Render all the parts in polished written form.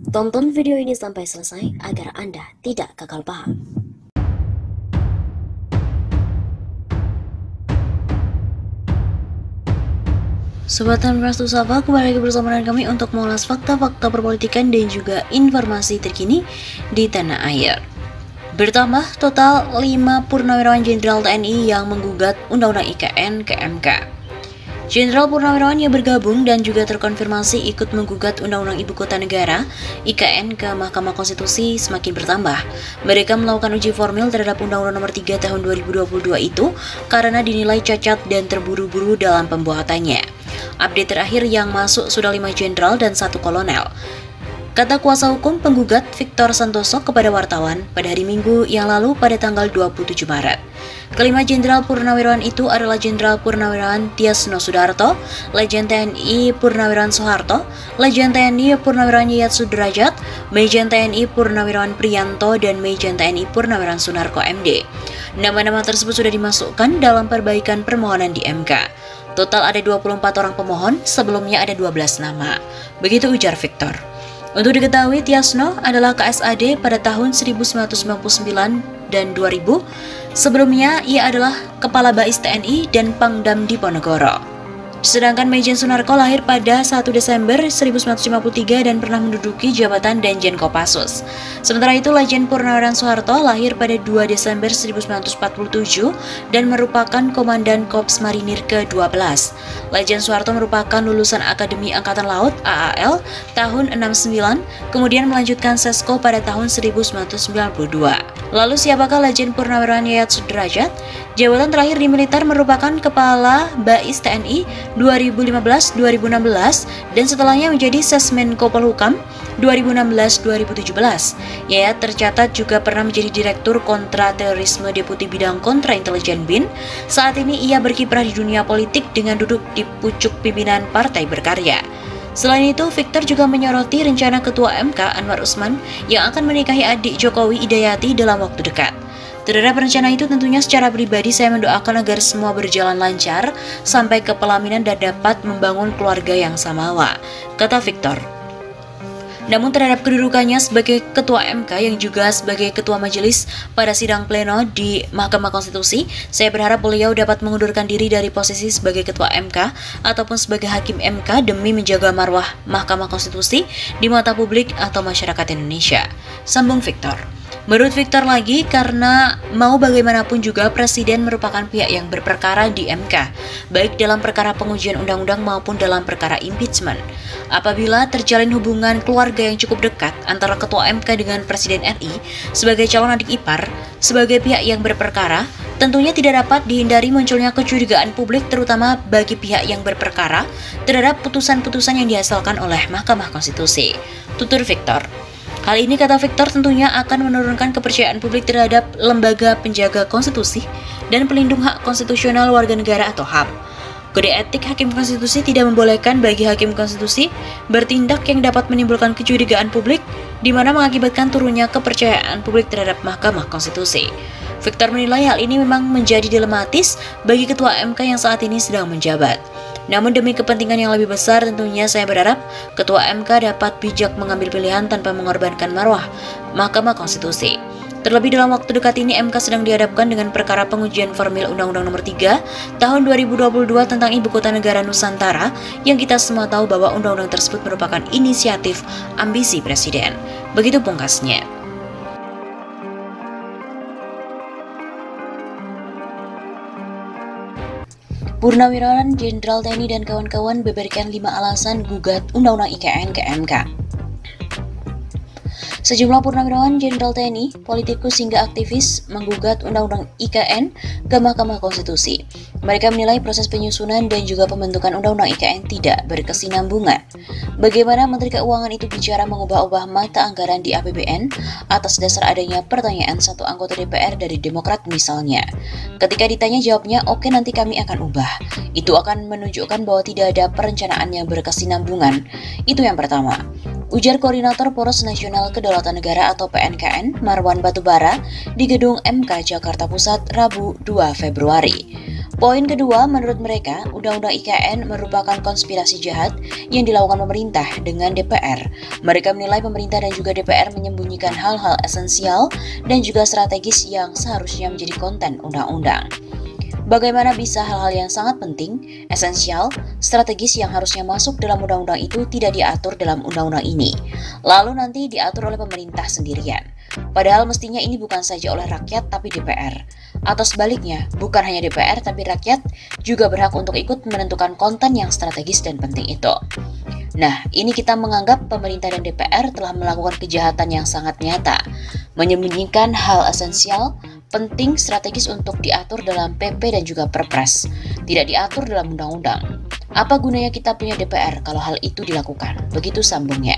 Tonton video ini sampai selesai agar Anda tidak gagal paham. Sobat Transpras Sapa, kembali lagi bersama dengan kami untuk mengulas fakta-fakta perpolitikan dan juga informasi terkini di tanah air. Bertambah total 5 purnawirawan Jenderal TNI yang menggugat Undang-Undang IKN ke MK. Jenderal Purnawirawan yang bergabung dan juga terkonfirmasi ikut menggugat Undang-Undang Ibu Kota Negara (IKN) ke Mahkamah Konstitusi semakin bertambah. Mereka melakukan uji formil terhadap Undang-Undang Nomor 3 Tahun 2022 itu karena dinilai cacat dan terburu-buru dalam pembuatannya. Update terakhir yang masuk sudah 5 jenderal dan 1 kolonel. Kata kuasa hukum penggugat Victor Santoso kepada wartawan pada hari Minggu yang lalu pada tanggal 27 Maret. Kelima jenderal purnawirawan itu adalah Jenderal Purnawirawan Tiasno Sudarto, Lejen TNI Purnawirawan Soeharto, Lejen TNI Purnawirawan Yayat Sudrajat, Mejen TNI Purnawirawan Priyanto, dan Mejen TNI Purnawirawan Sunarko MD. Nama-nama tersebut sudah dimasukkan dalam perbaikan permohonan di MK. Total ada 24 orang pemohon, sebelumnya ada 12 nama. Begitu ujar Victor. Untuk diketahui, Tiasno adalah KSAD pada tahun 1999 dan 2000. Sebelumnya, ia adalah Kepala Bais TNI dan Pangdam Diponegoro. Sedangkan Mejen Sunarko lahir pada 1 Desember 1953 dan pernah menduduki jabatan Danjen Kopassus. Sementara itu, Lejen Purnawirawan Soeharto lahir pada 2 Desember 1947 dan merupakan Komandan Korps Marinir ke-12. Lejen Soeharto merupakan lulusan Akademi Angkatan Laut (AAL) tahun 69, kemudian melanjutkan Sesko pada tahun 1992. Lalu siapakah Lejen Purnawirawan Yayat Sudrajat? Jabatan terakhir di militer merupakan Kepala Bais TNI 2015-2016 dan setelahnya menjadi Sesmenko Polhukam 2016-2017. Yayat tercatat juga pernah menjadi Direktur Kontraterorisme Deputi Bidang Kontra Intelijen BIN. Saat ini ia berkiprah di dunia politik dengan duduk di pucuk pimpinan Partai Berkarya. Selain itu, Victor juga menyoroti rencana Ketua MK Anwar Usman yang akan menikahi adik Jokowi Idayati dalam waktu dekat. Terhadap rencana itu tentunya secara pribadi saya mendoakan agar semua berjalan lancar sampai ke pelaminan dan dapat membangun keluarga yang samawa, kata Victor. Namun terhadap kedudukannya sebagai Ketua MK yang juga sebagai Ketua Majelis pada sidang pleno di Mahkamah Konstitusi, saya berharap beliau dapat mengundurkan diri dari posisi sebagai Ketua MK ataupun sebagai Hakim MK demi menjaga marwah Mahkamah Konstitusi di mata publik atau masyarakat Indonesia, sambung Victor. Menurut Victor lagi, karena mau bagaimanapun juga Presiden merupakan pihak yang berperkara di MK, baik dalam perkara pengujian undang-undang maupun dalam perkara impeachment. Apabila terjalin hubungan keluarga yang cukup dekat antara Ketua MK dengan Presiden RI sebagai calon adik ipar, sebagai pihak yang berperkara, tentunya tidak dapat dihindari munculnya kecurigaan publik terutama bagi pihak yang berperkara terhadap putusan-putusan yang dihasilkan oleh Mahkamah Konstitusi, tutur Victor. Hal ini, kata Victor, tentunya akan menurunkan kepercayaan publik terhadap lembaga penjaga konstitusi dan pelindung hak konstitusional warga negara atau HAM. Kode etik Hakim Konstitusi tidak membolehkan bagi Hakim Konstitusi bertindak yang dapat menimbulkan kecurigaan publik, di mana mengakibatkan turunnya kepercayaan publik terhadap Mahkamah Konstitusi. Victor menilai hal ini memang menjadi dilematis bagi Ketua MK yang saat ini sedang menjabat. Namun demi kepentingan yang lebih besar, tentunya saya berharap Ketua MK dapat bijak mengambil pilihan tanpa mengorbankan marwah Mahkamah Konstitusi. Terlebih dalam waktu dekat ini MK sedang dihadapkan dengan perkara pengujian formil Undang-Undang Nomor 3 Tahun 2022 tentang Ibu Kota Negara Nusantara yang kita semua tahu bahwa undang-undang tersebut merupakan inisiatif ambisi Presiden. Begitu pungkasnya. Purnawirawan Jenderal TNI dan kawan-kawan beberkan 5 alasan gugat Undang-Undang IKN ke MK. Sejumlah purnawirawan Jenderal TNI, politikus hingga aktivis menggugat Undang-Undang IKN ke Mahkamah Konstitusi. Mereka menilai proses penyusunan dan juga pembentukan Undang-Undang IKN tidak berkesinambungan. Bagaimana Menteri Keuangan itu bicara mengubah-ubah mata anggaran di APBN atas dasar adanya pertanyaan satu anggota DPR dari Demokrat misalnya. Ketika ditanya jawabnya, oke nanti kami akan ubah. Itu akan menunjukkan bahwa tidak ada perencanaan yang berkesinambungan. Itu yang pertama. Ujar Koordinator Poros Nasional Kedaulatan Negara atau PNKN, Marwan Batubara, di Gedung MK Jakarta Pusat, Rabu 2 Februari. Poin kedua, menurut mereka, Undang-Undang IKN merupakan konspirasi jahat yang dilakukan pemerintah dengan DPR. Mereka menilai pemerintah dan juga DPR menyembunyikan hal-hal esensial dan juga strategis yang seharusnya menjadi konten undang-undang. Bagaimana bisa hal-hal yang sangat penting, esensial, strategis yang harusnya masuk dalam undang-undang itu tidak diatur dalam undang-undang ini, lalu nanti diatur oleh pemerintah sendirian. Padahal mestinya ini bukan saja oleh rakyat tapi DPR. Atau sebaliknya, bukan hanya DPR tapi rakyat juga berhak untuk ikut menentukan konten yang strategis dan penting itu. Nah, ini kita menganggap pemerintah dan DPR telah melakukan kejahatan yang sangat nyata, menyembunyikan hal esensial, penting, strategis untuk diatur dalam PP dan juga Perpres, tidak diatur dalam undang-undang. Apa gunanya kita punya DPR kalau hal itu dilakukan? Begitu sambungnya.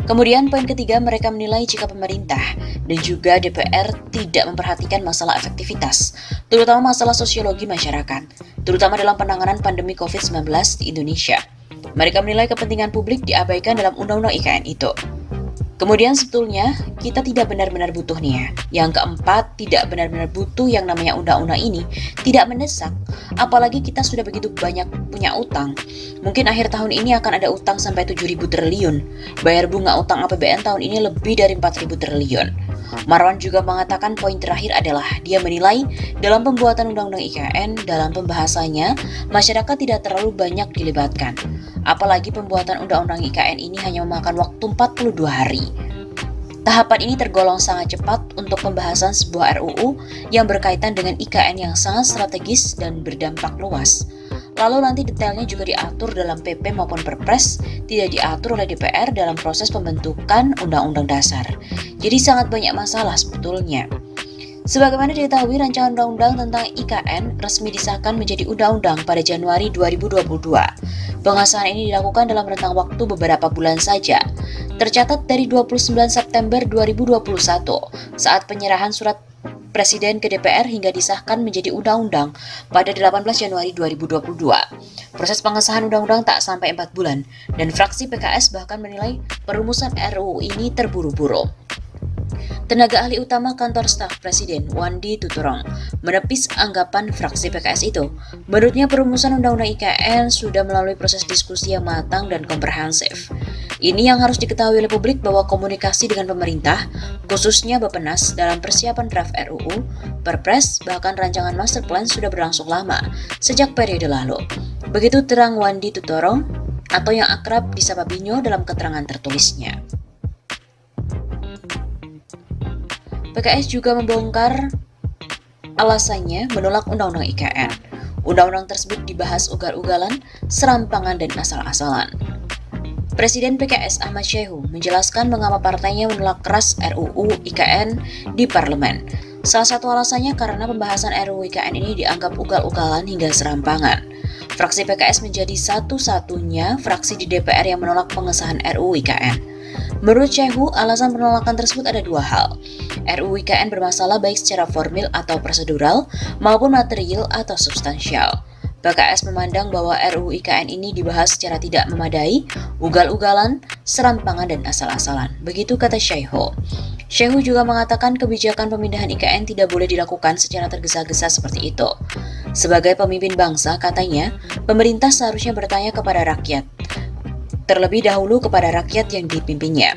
Kemudian poin ketiga, mereka menilai jika pemerintah dan juga DPR tidak memperhatikan masalah efektivitas, terutama masalah sosiologi masyarakat, terutama dalam penanganan pandemi COVID-19 di Indonesia. Mereka menilai kepentingan publik diabaikan dalam Undang-Undang IKN itu. Kemudian sebetulnya kita tidak benar-benar butuh nih ya. Yang keempat, tidak benar-benar butuh yang namanya undang-undang ini, tidak mendesak. Apalagi kita sudah begitu banyak punya utang. Mungkin akhir tahun ini akan ada utang sampai 7.000 triliun. Bayar bunga utang APBN tahun ini lebih dari 4.000 triliun. Marwan juga mengatakan poin terakhir adalah dia menilai dalam pembuatan Undang-Undang IKN, dalam pembahasannya, masyarakat tidak terlalu banyak dilibatkan. Apalagi pembuatan Undang-Undang IKN ini hanya memakan waktu 42 hari. Tahapan ini tergolong sangat cepat untuk pembahasan sebuah RUU yang berkaitan dengan IKN yang sangat strategis dan berdampak luas. Lalu nanti detailnya juga diatur dalam PP maupun Perpres, tidak diatur oleh DPR dalam proses pembentukan Undang-Undang Dasar. Jadi sangat banyak masalah sebetulnya. Sebagaimana diketahui, rancangan undang-undang tentang IKN resmi disahkan menjadi undang-undang pada Januari 2022. Pengesahan ini dilakukan dalam rentang waktu beberapa bulan saja. Tercatat dari 29 September 2021, saat penyerahan surat Presiden ke DPR hingga disahkan menjadi undang-undang pada 18 Januari 2022. Proses pengesahan undang-undang tak sampai 4 bulan, dan fraksi PKS bahkan menilai perumusan RUU ini terburu-buru. Tenaga ahli utama kantor staf Presiden, Wandi Tutorong, menepis anggapan fraksi PKS itu. Menurutnya perumusan Undang-Undang IKN sudah melalui proses diskusi yang matang dan komprehensif. Ini yang harus diketahui oleh publik bahwa komunikasi dengan pemerintah, khususnya Bappenas dalam persiapan draft RUU, Perpres, bahkan rancangan master plan sudah berlangsung lama, sejak periode lalu. Begitu terang Wandi Tutorong, atau yang akrab disapa Binyo dalam keterangan tertulisnya. PKS juga membongkar alasannya menolak Undang-Undang IKN. Undang-undang tersebut dibahas ugal-ugalan, serampangan, dan asal-asalan. Presiden PKS Ahmad Syaihu menjelaskan mengapa partainya menolak keras RUU IKN di parlemen. Salah satu alasannya karena pembahasan RUU IKN ini dianggap ugal-ugalan hingga serampangan. Fraksi PKS menjadi satu-satunya fraksi di DPR yang menolak pengesahan RUU IKN. Menurut Syaihu, alasan penolakan tersebut ada dua hal. RUU IKN bermasalah baik secara formil atau prosedural maupun material atau substansial. PKS memandang bahwa RUU IKN ini dibahas secara tidak memadai, ugal-ugalan, serampangan, dan asal-asalan. Begitu kata Syaihu. Syaihu juga mengatakan kebijakan pemindahan IKN tidak boleh dilakukan secara tergesa-gesa seperti itu. Sebagai pemimpin bangsa, katanya, pemerintah seharusnya bertanya kepada rakyat, terlebih dahulu kepada rakyat yang dipimpinnya.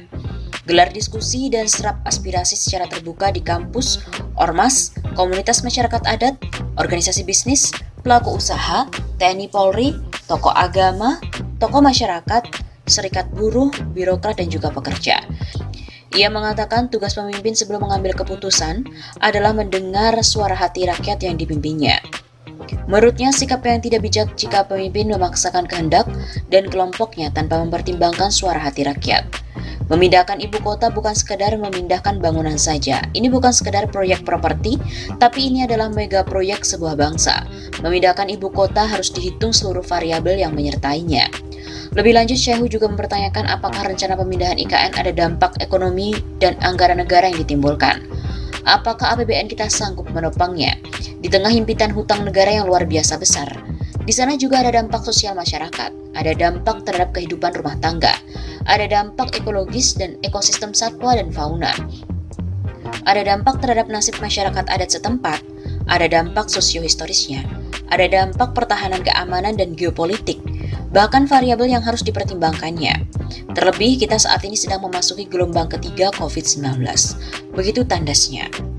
Gelar diskusi dan serap aspirasi secara terbuka di kampus, ormas, komunitas masyarakat adat, organisasi bisnis, pelaku usaha, TNI Polri, tokoh agama, tokoh masyarakat, serikat buruh, birokrat, dan juga pekerja. Ia mengatakan tugas pemimpin sebelum mengambil keputusan adalah mendengar suara hati rakyat yang dipimpinnya. Menurutnya, sikap yang tidak bijak jika pemimpin memaksakan kehendak dan kelompoknya tanpa mempertimbangkan suara hati rakyat. Memindahkan ibu kota bukan sekedar memindahkan bangunan saja. Ini bukan sekedar proyek properti, tapi ini adalah mega proyek sebuah bangsa. Memindahkan ibu kota harus dihitung seluruh variabel yang menyertainya. Lebih lanjut, Syaihu juga mempertanyakan apakah rencana pemindahan IKN ada dampak ekonomi dan anggaran negara yang ditimbulkan. Apakah APBN kita sanggup menopangnya? Di tengah himpitan hutang negara yang luar biasa besar. Di sana juga ada dampak sosial masyarakat, ada dampak terhadap kehidupan rumah tangga, ada dampak ekologis dan ekosistem satwa dan fauna, ada dampak terhadap nasib masyarakat adat setempat, Ada dampak sosiohistorisnya, ada dampak pertahanan keamanan dan geopolitik, bahkan variabel yang harus dipertimbangkannya. Terlebih kita saat ini sedang memasuki gelombang ketiga COVID-19. Begitu tandasnya.